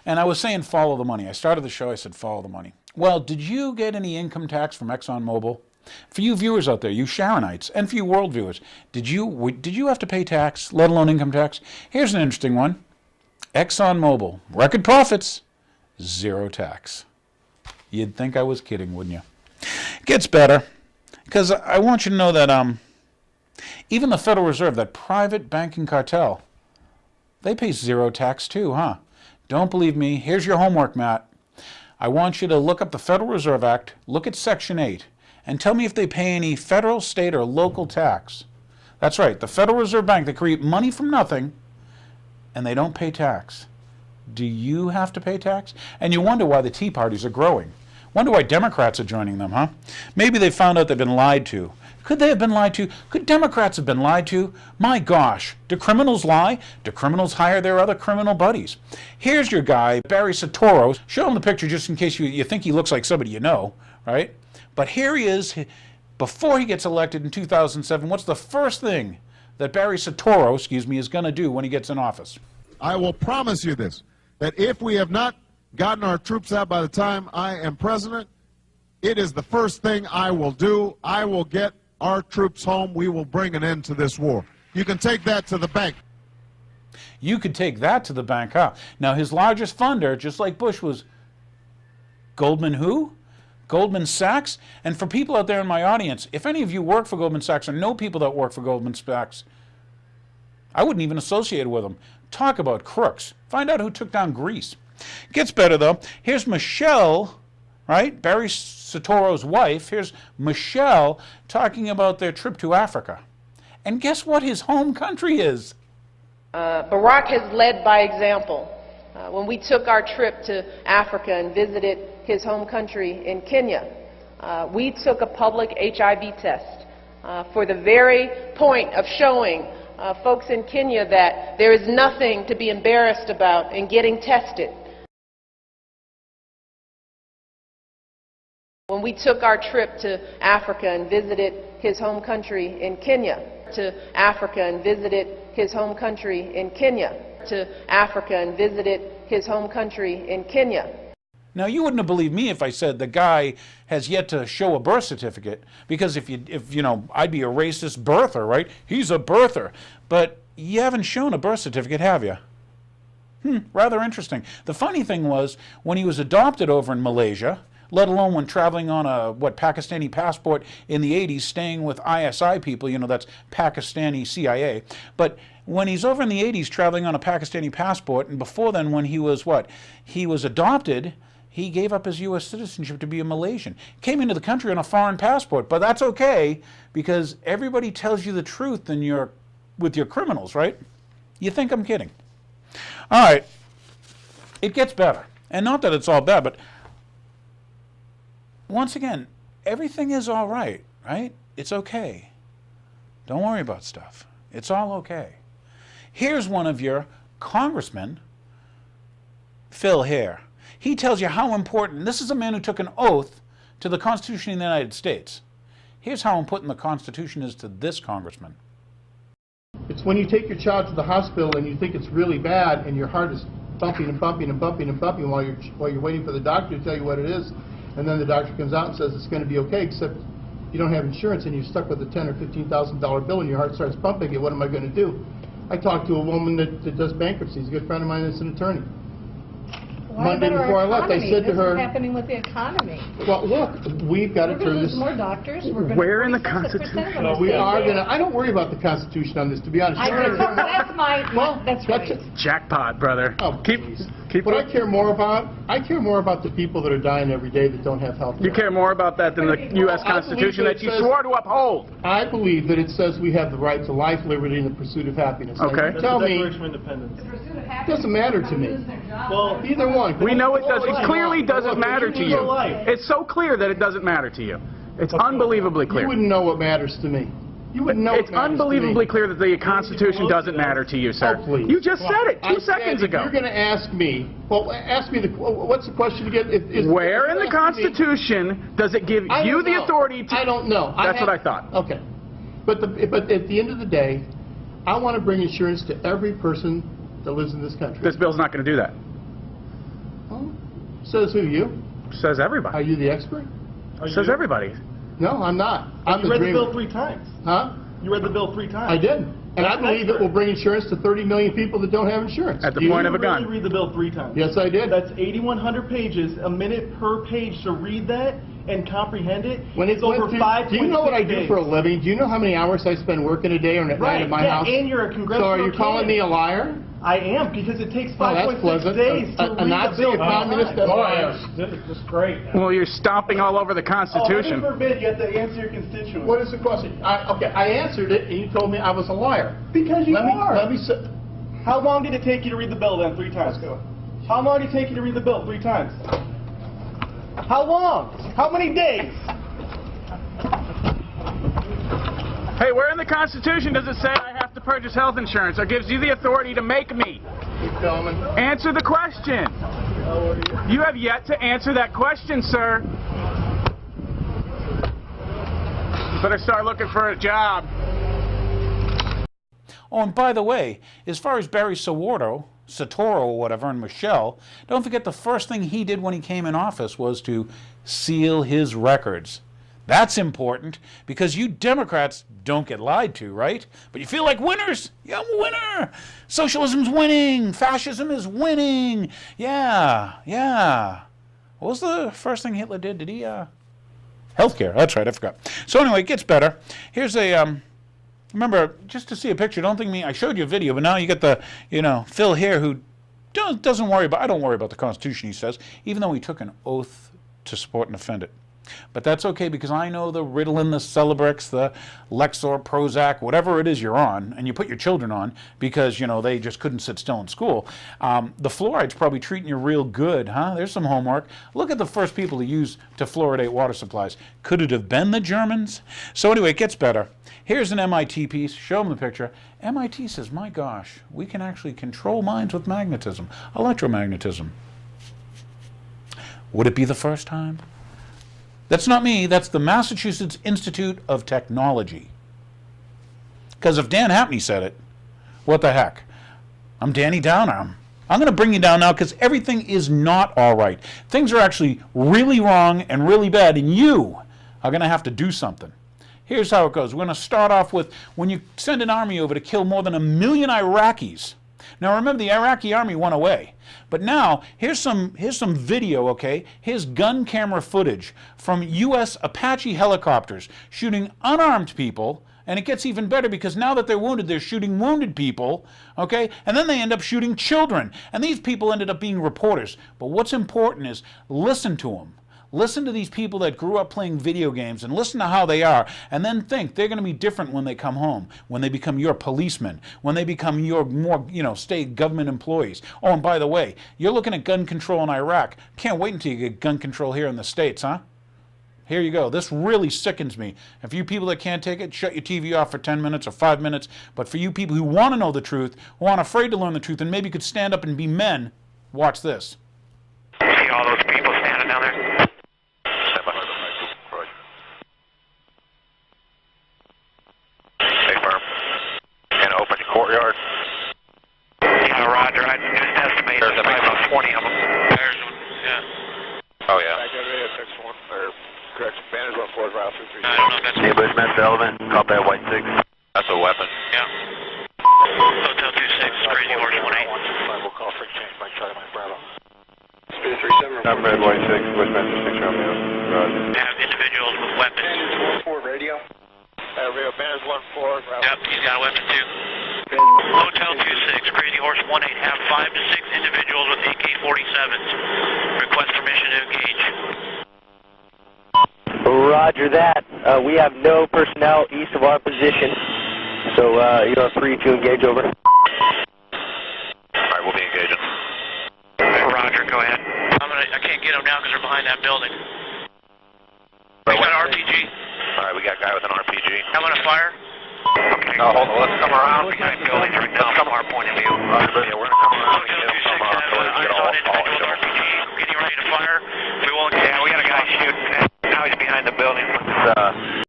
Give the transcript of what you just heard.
And I was saying follow the money. I started the show, I said follow the money. Well, did you get any income tax from ExxonMobil? For you viewers out there, you Sharonites, and for you world viewers, did you have to pay tax, let alone income tax? Here's an interesting one. ExxonMobil, record profits, zero tax. You'd think I was kidding, wouldn't you? Gets better, because I want you to know that even the Federal Reserve, that private banking cartel, they pay zero tax too, huh? Don't believe me? Here's your homework, Matt. I want you to look up the Federal Reserve Act, look at Section 8, and tell me if they pay any federal, state, or local tax. That's right, the Federal Reserve Bank, they create money from nothing, and they don't pay tax. Do you have to pay tax? And you wonder why the Tea Parties are growing. Wonder why Democrats are joining them, huh? Maybe they found out they've been lied to. Could they have been lied to? Could Democrats have been lied to? My gosh, do criminals lie? Do criminals hire their other criminal buddies? Here's your guy, Barry Soetoro. Show him the picture just in case you think he looks like somebody you know, right? But here he is, before he gets elected in 2007. What's the first thing that Barry Soetoro, is going to do when he gets in office? I will promise you this, that if we have not gotten our troops out by the time I am president, it is the first thing I will do. I will get our troops home. We will bring an end to this war. You can take that to the bank. You could take that to the bank, huh? Now, his largest funder, just like Bush, was Goldman who? Goldman Sachs. And for people out there in my audience, if any of you work for Goldman Sachs or know people that work for Goldman Sachs, I wouldn't even associate with them. Talk about crooks. Find out who took down Greece. Gets better, though. Here's Michelle, right? Barry Soetoro's wife. Here's Michelle talking about their trip to Africa. And guess what his home country is? Barack has led by example. When we took our trip to Africa and visited his home country in Kenya, we took a public HIV test for the very point of showing folks in Kenya that there is nothing to be embarrassed about in getting tested. When we took our trip to Africa and visited his home country in Kenya, to Africa and visited his home country in Kenya, to Africa and visited his home country in Kenya. Now, you wouldn't have believed me if I said the guy has yet to show a birth certificate, because if you know, I'd be a racist birther, right? He's a birther. But you haven't shown a birth certificate, have you? Rather interesting. The funny thing was, when he was adopted over in Malaysia, let alone when traveling on a, Pakistani passport in the 80s, staying with ISI people, you know, that's Pakistani CIA. But when he's over in the 80s traveling on a Pakistani passport, and before then when he was he was adopted, he gave up his U.S. citizenship to be a Malaysian. Came into the country on a foreign passport, but that's okay, because everybody tells you the truth with your criminals, right? You think I'm kidding. All right, it gets better. And not that it's all bad, but once again, everything is all right, right? It's okay. Don't worry about stuff. It's all okay. Here's one of your congressmen, Phil Hare. He tells you how important, this is a man who took an oath to the Constitution of the United States. Here's how important the Constitution is to this congressman. It's when you take your child to the hospital and you think it's really bad and your heart is bumping and bumping and bumping and bumping while you're waiting for the doctor to tell you what it is, and then the doctor comes out and says it's going to be okay, except you don't have insurance and you're stuck with a $10,000 or $15,000 bill and your heart starts pumping. What am I going to do? I talked to a woman that does bankruptcies, a good friend of mine that's an attorney. Monday before I left, I said to her, "What's happening with the economy?" Well, look, we've got to turn this. More doctors. Where in the Constitution? No, we are going to. I don't worry about the Constitution on this, to be honest. That's my. Well, that's right. Jackpot, brother. Oh, keep. What I care more about the people that are dying every day that don't have health care. You care more about that than the U.S. Constitution that you swore to uphold. I believe that it says we have the right to life, liberty, and the pursuit of happiness. Okay. Tell me, it doesn't matter to me. Well, either one. We know it does. It clearly doesn't matter to you. It's so clear that it doesn't matter to you. It's unbelievably clear. You wouldn't know what matters to me. You wouldn't know. It's unbelievably clear that the Constitution doesn't matter to you, sir. Oh, please. You just said it 2 seconds ago. You're going to ask me. Well, ask me what's the question again? Where in the Constitution does it give you the authority to? I don't know. That's what I thought. Okay, but at the end of the day, I want to bring insurance to every person that lives in this country. This bill's not going to do that. Says who, you? Says Are everybody. you the expert? Says everybody. No, I'm not. I'm You the read the dreamer. bill 3 times. Huh? You read the bill 3 times. I did. And I believe it will bring insurance to 30 million people that don't have insurance. At the Do you? point of a You really gun. read the bill 3 times. Yes, I did. That's 8,100 pages, a minute per page to read that and comprehend it. When It's over 5. Do you know what I do for a living? Do you know how many hours I spend working a day or at night at my house? And you're a congressional So are you calling me a liar? I am, because it takes Oh, that's 5.6 pleasant. days to A read Nazi, the bill a 3 communist, times. that's This is great. Well, you're stomping all over the Constitution. Oh, heaven forbid you have to answer your constituents. What is the question? I answered it, and you told me I was a liar. Because you are. Let me say. How long did it take you to read the bill then 3 times? Let's go. How long did it take you to read the bill 3 times? How long? How many days? Hey, where in the Constitution does it say I have to purchase health insurance or gives you the authority to make me? Keep coming. Answer the question. You have yet to answer that question, sir. You better start looking for a job. Oh, and by the way, as far as Barry Soetoro or whatever, and Michelle, don't forget the first thing he did when he came in office was to seal his records. That's important because you Democrats don't get lied to, right? But you feel like winners. Yeah, I'm a winner. Socialism's winning. Fascism is winning. Yeah. What was the first thing Hitler did? Did he, healthcare. That's right, I forgot. So anyway, it gets better. Here's a, remember, just to see a picture, don't think I showed you a video, but now you get the, Phil here who doesn't worry about, I don't worry about the Constitution, he says, even though he took an oath to support and defend it. But that's okay because I know the Ritalin, the Celebrex, the Lexor, Prozac, whatever it is you're on, and you put your children on because, they just couldn't sit still in school. The fluoride's probably treating you real good, huh? There's some homework. Look at the first people to fluoridate water supplies. Could it have been the Germans? So anyway, it gets better. Here's an MIT piece. Show them the picture. MIT says, my gosh, we can actually control minds with magnetism, electromagnetism. Would it be the first time? That's not me, that's the Massachusetts Institute of Technology. Because if Dan Happney said it, what the heck? I'm Danny Downer. I'm going to bring you down now because everything is not all right. Things are actually really wrong and really bad, and you are going to have to do something. Here's how it goes. We're going to start off with when you send an army over to kill more than 1 million Iraqis. Now remember, the Iraqi army went away. But now, here's some video, okay? Here's gun camera footage from U.S. Apache helicopters shooting unarmed people, and it gets even better because now that they're wounded, they're shooting wounded people, okay? And then they end up shooting children. And these people ended up being reporters. But what's important is listen to them. Listen to these people that grew up playing video games and listen to how they are, and then think they're going to be different when they come home, when they become your policemen, when they become your more, state government employees. Oh, and by the way, you're looking at gun control in Iraq. Can't wait until you get gun control here in the States, huh? Here you go. This really sickens me. And for you people that can't take it, shut your TV off for 10 minutes or 5 minutes. But for you people who want to know the truth, who aren't afraid to learn the truth, and maybe could stand up and be men, watch this. See all those people standing down there? Courtyard. Yeah, Roger. I just estimate there's about 20 of them. There's one, yeah. Oh, yeah. I got it at 6-1, or correction, Banner's 1-4, Route 3. I don't know if that's... Hey, Bushman, Sullivan, call that White 6. That's a weapon. Yeah. Hotel 26, Crazy Horse 1-8. We'll call for change by Charlie Mike Bravo. Speed 37. I'm Red White 6, Bushman 6 Romeo. Roger. Have individuals with weapons. Banner's 1-4, radio. Banner's 1-4, Route. Yep, he's got a weapon too. Hotel 26, Crazy Horse 1-8, have 5 to 6 individuals with AK-47s. Request permission to engage. Roger that. We have no personnel east of our position, so you are free to engage over. Alright, we'll be engaging. Roger, go ahead. I can't get them now because they're behind that building. We got an RPG. Alright, we got a guy with an RPG. I'm gonna fire. Okay. No, hold on. Let's come around behind buildings right now from our point of view. Yeah, we're going to come around and get some I saw an individual with RPG getting ready to fire. We won't. Yeah, we got a guy shooting. Now he's behind the building.